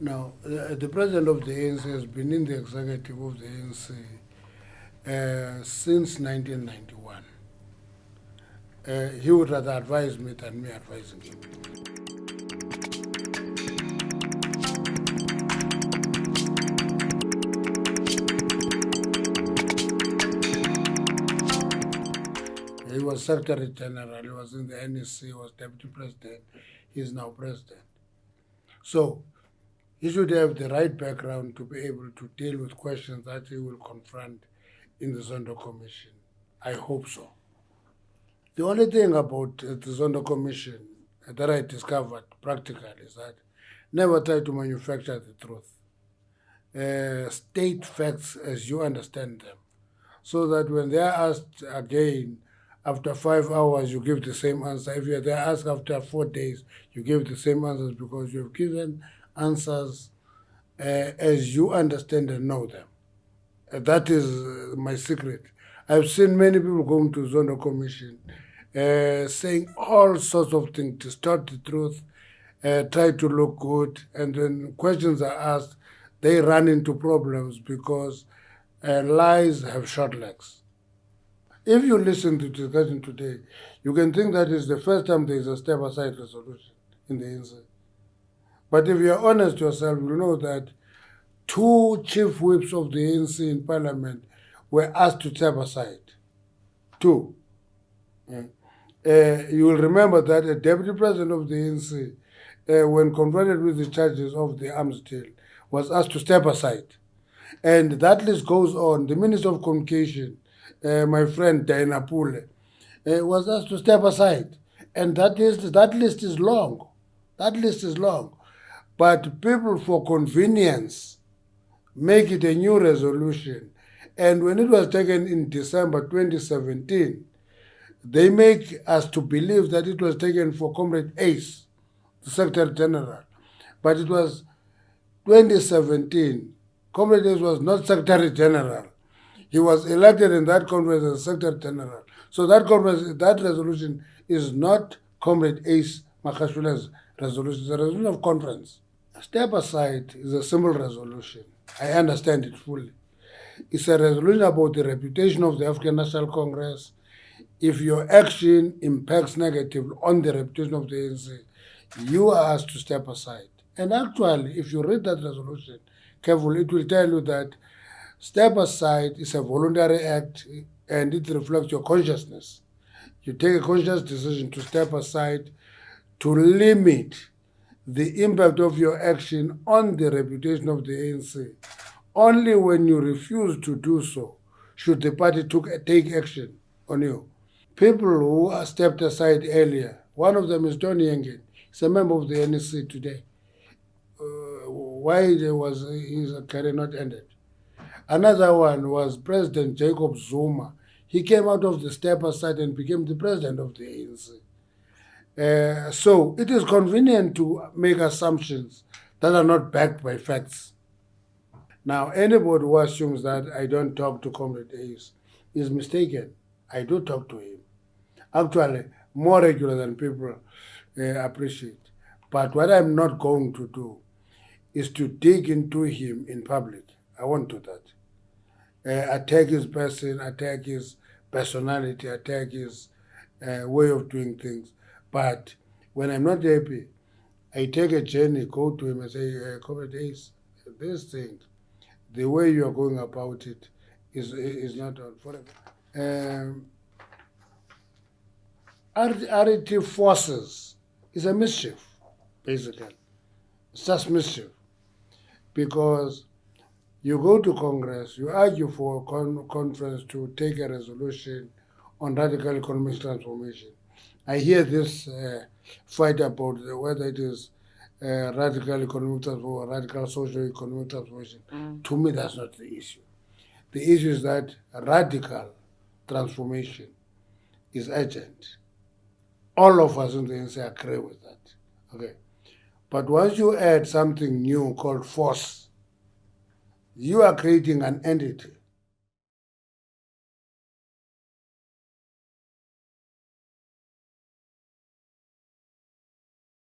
Now, the president of the ANC has been in the executive of the ANC since 1991. He would rather advise me than me advising him. He was Secretary General, he was in the NEC, he was Deputy President, he is now President. So, he should have the right background to be able to deal with questions that he will confront in the Zondo Commission. I hope so. The only thing about the Zondo Commission that I discovered practically is that never try to manufacture the truth. State facts as you understand them, so that when they are asked again, after 5 hours, you give the same answer. If they are asked after 4 days, you give the same answers because you have given answers as you understand and know them. That is my secret. I've seen many people going to Zondo Commission saying all sorts of things, distort the truth, try to look good, and when questions are asked, they run into problems because lies have short legs. If you listen to the discussion today, you can think that is the first time there is a step-aside resolution in the ANC. But if you are honest yourself, you know that 2 chief whips of the ANC in Parliament were asked to step aside. 2. You will remember that a Deputy President of the ANC, when confronted with the charges of the arms deal, was asked to step aside. And that list goes on. The Minister of Communication, my friend Diana Pule, was asked to step aside. And that list is long. That list is long. But people, for convenience, make it a new resolution. And when it was taken in December 2017, they make us to believe that it was taken for Comrade Ace, the Secretary General. But it was 2017. Comrade Ace was not Secretary General. He was elected in that conference as Secretary General. So that resolution is not Comrade Ace Makashula's resolution. It's a resolution of conference. Step aside is a simple resolution. I understand it fully. It's a resolution about the reputation of the African National Congress. If your action impacts negatively on the reputation of the ANC, you are asked to step aside. And actually, if you read that resolution carefully, it will tell you that step aside is a voluntary act and it reflects your consciousness. You take a conscious decision to step aside to limit the impact of your action on the reputation of the ANC. Only when you refuse to do so should the party take action on you. People who stepped aside earlier, one of them is Tony Yengen. He's a member of the NEC today. Why his career not ended? Another one was President Jacob Zuma. He came out of the step aside and became the president of the ANC. So it is convenient to make assumptions that are not backed by facts. Now, anybody who assumes that I don't talk to Comrade Ace is mistaken. I do talk to him. Actually, more regular than people appreciate. But what I'm not going to do is to dig into him in public. I won't do that. Attack his person, attack his personality, attack his way of doing things. But when I'm not happy, I take a journey, go to him and say, Comrade Ace, this thing, the way you are going about it is not on forever. RET forces is a mischief, basically. It's just mischief. Because you go to Congress, you argue for a conference to take a resolution on radical economic transformation. I hear this fight about whether it is radical economic transformation or radical socio-economic transformation. To me, that's not the issue. The issue is that radical transformation is urgent. All of us in the ANC agree with that. Okay. But once you add something new called force, you are creating an entity